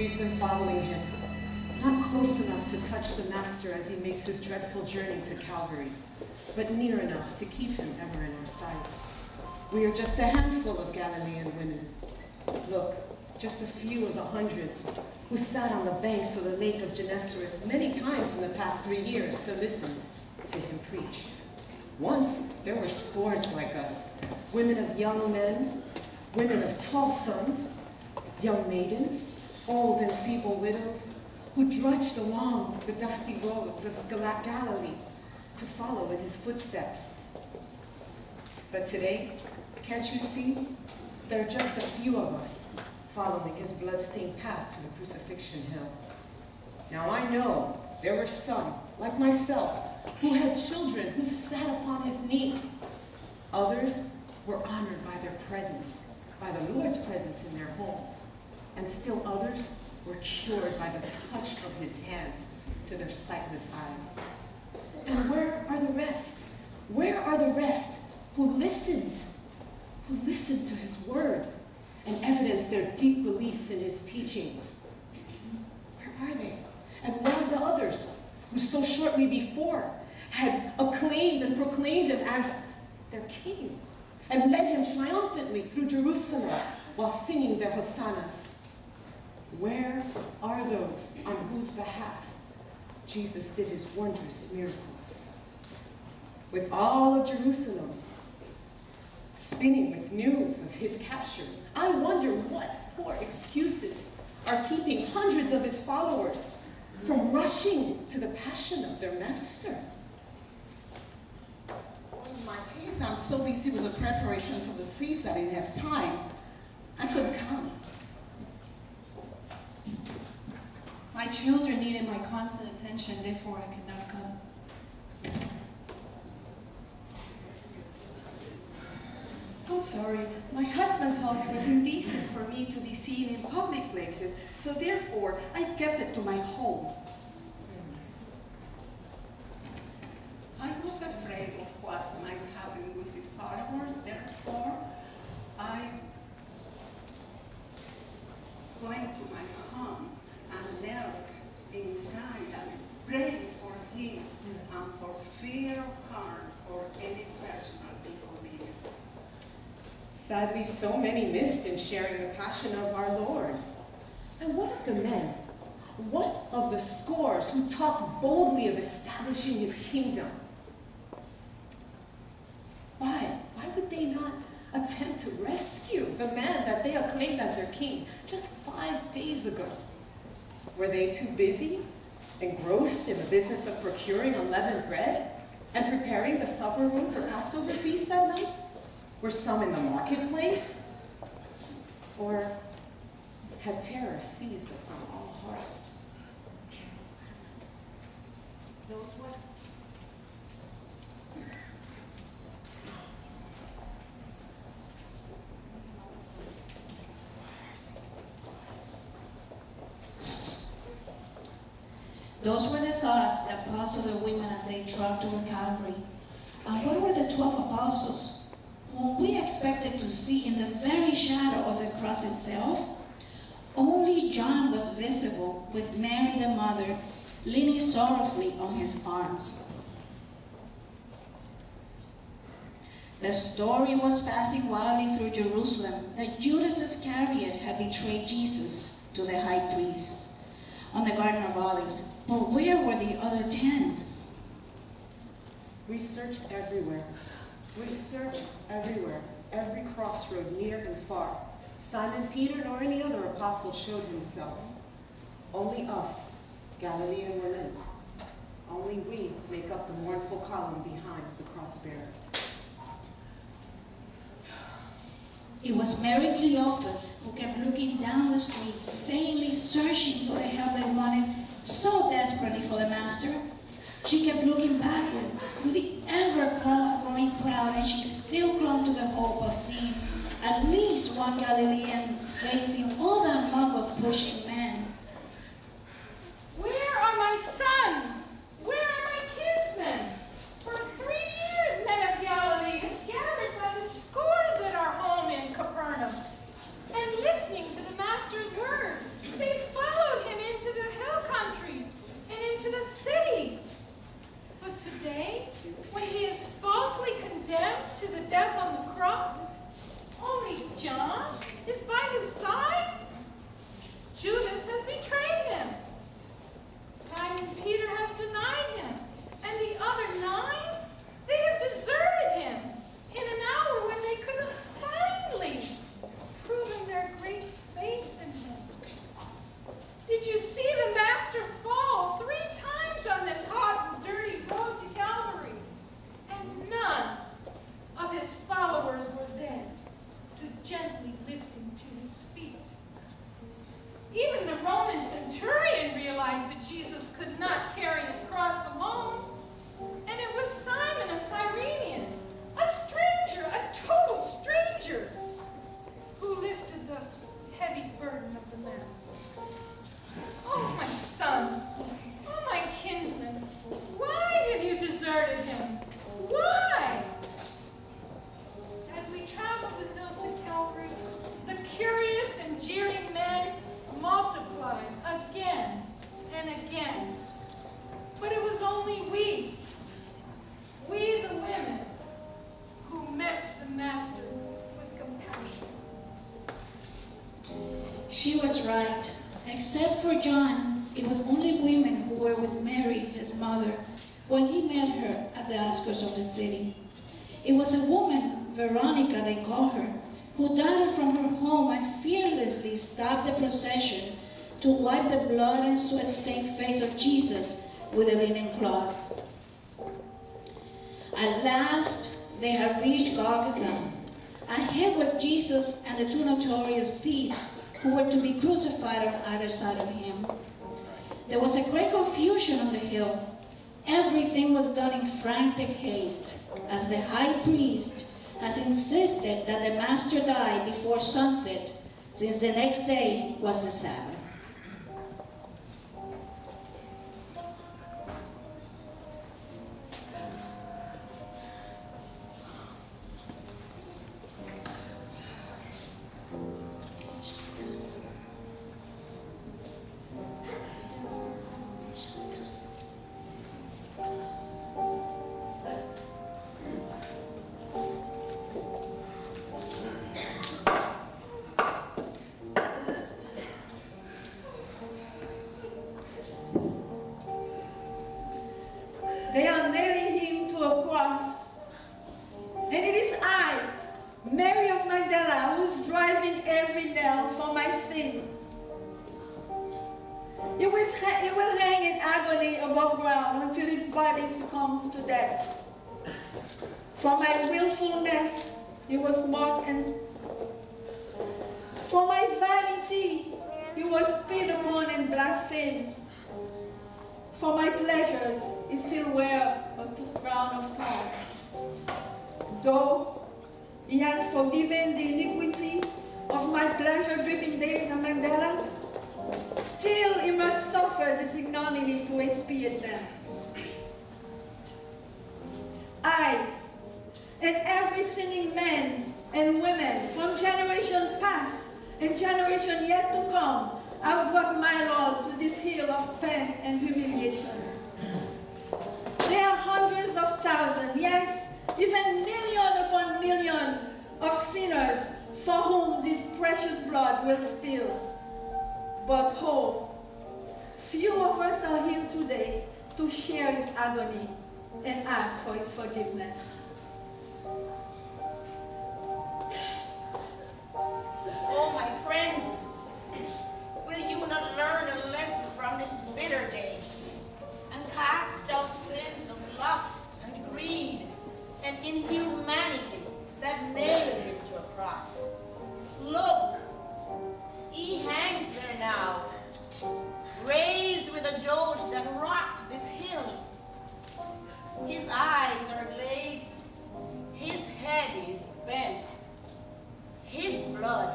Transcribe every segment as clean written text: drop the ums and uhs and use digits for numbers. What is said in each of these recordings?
We've been following him, not close enough to touch the Master as he makes his dreadful journey to Calvary, but near enough to keep him ever in our sights. We are just a handful of Galilean women. Look, just a few of the hundreds who sat on the banks of the Lake of Gennesaret many times in the past 3 years to listen to him preach. Once, there were scores like us, women of young men, women of tall sons, young maidens, old and feeble widows, who drudged along the dusty roads of Galilee to follow in his footsteps. But today, can't you see? There are just a few of us following his blood-stained path to the crucifixion hill. Now I know there were some, like myself, who had children who sat upon his knee. Others were honored by their presence, by the Lord's presence in their homes. And still others were cured by the touch of his hands to their sightless eyes. And where are the rest? Where are the rest who listened to his word and evidenced their deep beliefs in his teachings? Where are they? And where are the others who so shortly before had acclaimed and proclaimed him as their king and led him triumphantly through Jerusalem while singing their hosannas? Where are those on whose behalf Jesus did his wondrous miracles? With all of Jerusalem spinning with news of his capture, I wonder what poor excuses are keeping hundreds of his followers from rushing to the passion of their master. Well, in my case, I'm so busy with the preparation for the feast that I didn't have time. I couldn't come. My children needed my constant attention, therefore I could not come. I'm sorry. My husband thought it was indecent for me to be seen in public places, so therefore I kept it to my home. I was afraid of what might happen with his followers, therefore I went to my home and knelt inside and prayed for him and for fear of harm or any personal inconvenience. Sadly, so many missed in sharing the passion of our Lord. And what of the men? What of the scores who talked boldly of establishing his kingdom? Why would they not attempt to rescue the man that they acclaimed as their king just 5 days ago? Were they too busy, engrossed in the business of procuring unleavened bread and preparing the supper room for Passover feast that night? Were some in the marketplace? Or had terror seized upon all hearts? Those were Those were the thoughts that passed to the women as they trudged toward Calvary. And where were the 12 apostles, whom we expected to see in the very shadow of the cross itself? Only John was visible, with Mary the mother, leaning sorrowfully on his arms. The story was passing wildly through Jerusalem that Judas Iscariot had betrayed Jesus to the high priests on the Garden of Olives. But where were the other 10? We searched everywhere. We searched everywhere, every crossroad, near and far. Simon Peter nor any other apostle showed himself. Only us, Galilean women. Only we make up the mournful column behind the cross bearers. It was Mary Cleophas who kept looking down the streets, vainly searching for the help they wanted so desperately for the Master. She kept looking backward through the ever-growing crowd, and she still clung to the hope of seeing at least one Galilean facing all that mob of pushing men. Where are my sons? Where are my kinsmen? For 3 years men of Galilee have gathered by the scores at our home in Capernaum, and listening to the Master's word, they follow could not carry his cross alone. And it was Simon of Cyrene, a stranger, a total stranger, who lifted the heavy burden of the master. Oh, my sons, oh, my kinsmen, why have you deserted him? Why? As we traveled the hill to Calvary, the curious and jeering men multiplied again and again. But it was only we the women, who met the master with compassion. She was right. Except for John, it was only women who were with Mary, his mother, when he met her at the outskirts of the city. It was a woman, Veronica they call her, who darted from her home and fearlessly stopped the procession to wipe the blood and sweat-stained face of Jesus with a linen cloth. At last, they had reached Golgotha, ahead with Jesus and the two notorious thieves who were to be crucified on either side of him. There was a great confusion on the hill. Everything was done in frantic haste, as the high priest has insisted that the master die before sunset, since the next day was the Sabbath. They are nailing him to a cross. And it is I, Mary of Magdala, who's driving every nail for my sin. He will hang in agony above ground until his body succumbs to death. For my willfulness, he was mocked, and for my vanity, he was spit upon and blasphemed. For my pleasures, he still wear a crown of thorns. Though he has forgiven the iniquity of my pleasure-driven days in Magdala, still he must suffer this ignominy to expiate them. I, and every sinning man and women from generation past and generation yet to come, I brought my Lord to this hill of pain and humiliation. There are hundreds of thousands, yes, even million upon million of sinners for whom this precious blood will spill. But few of us are here today to share his agony and ask for his forgiveness. Oh, my friends, will you not learn a lesson from this bitter day and cast out sins of lust and greed and inhumanity that nailed him to a cross? Look, he hangs there now, raised with a jolt that rocked this hill. His eyes are glazed, his head is bent, his blood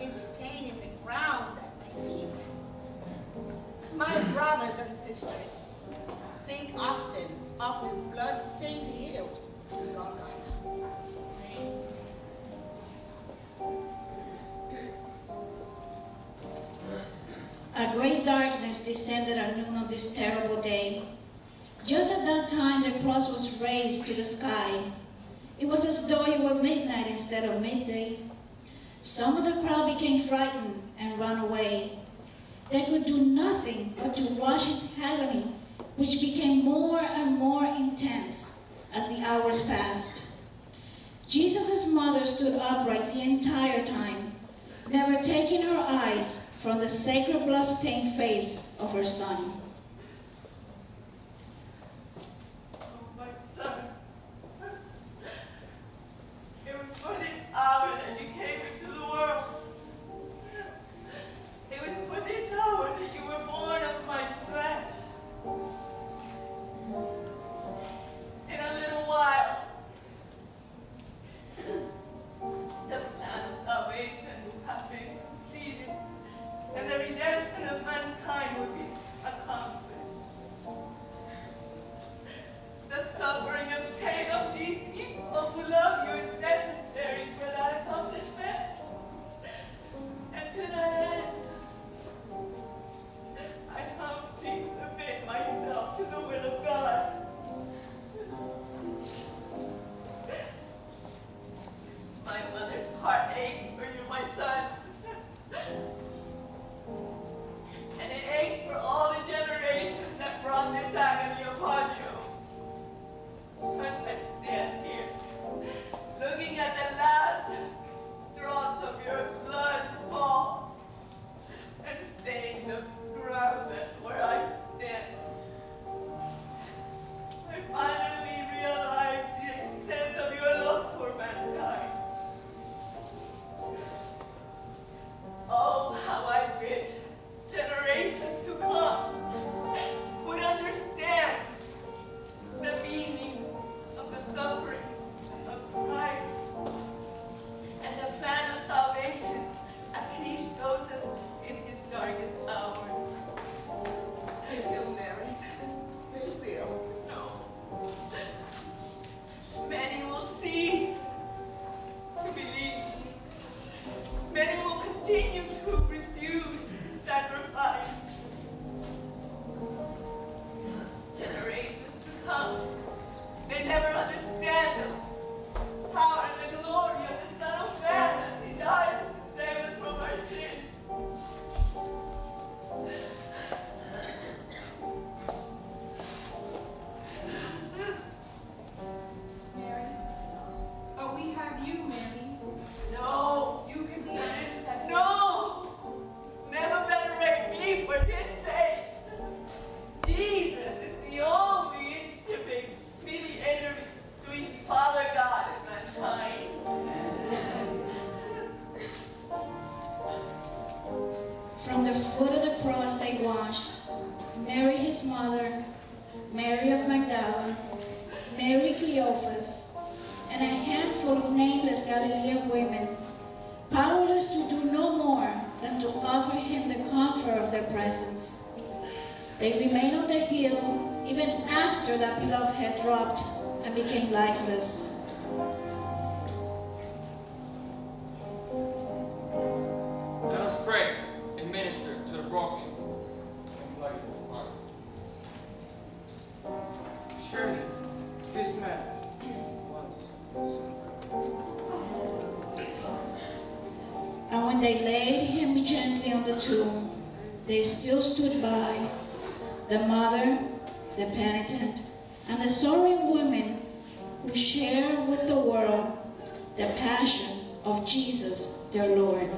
is staining the ground at my feet. My brothers and sisters, think often of this blood-stained hill of Golgotha. A great darkness descended at noon on this terrible day. Just at that time, the cross was raised to the sky. It was as though it were midnight instead of midday. Some of the crowd became frightened and ran away. They could do nothing but to watch his agony, which became more and more intense as the hours passed. Jesus' mother stood upright the entire time, never taking her eyes from the sacred blood-stained face of her son. Oh, my son, it was for this hour that you came into the world. It was for this hour that you were born of my flesh. redemption of mankind would be accomplished. The suffering and pain of these people who love you is necessary for that accomplishment. And to that end, I humbly submit myself to the will of God. My mother's heart aches for you, my son. And it aches for all the generations that brought this agony upon you. As I stand here, looking at the last drops of your blood fall and stain the ground where I stand, I finally realize the extent of your love for mankind. Oh, how I wish generations to come would understand the meaning of the suffering of Christ and the plan of salvation as He shows us in His darkest hour. They will, Mary. They will. No. Many will cease to believe. Many will continue to refuse sacrifice. Generations to come may never understand the power and the glory of the Son of Man as He dies to save us from our sins. Mary. But we have you, Mary. No. You can be our intercessor. No! Never venerate me for His sake. Jesus is the only intimate mediator between Father God and mankind. From the foot of the cross they washed Mary his mother, Mary of Magdala, Mary Cleophas, and a handful of nameless Galilean women, powerless to do no more than to offer him the comfort of their presence. They remained on the hill even after that beloved had dropped and became lifeless. Let us pray and minister to the broken and bloody heart. Surely, this man was the Son of God. And when they laid him gently on the tomb, they still stood by, the mother, the penitent, and the sorrowing women who share with the world the passion of Jesus, their Lord.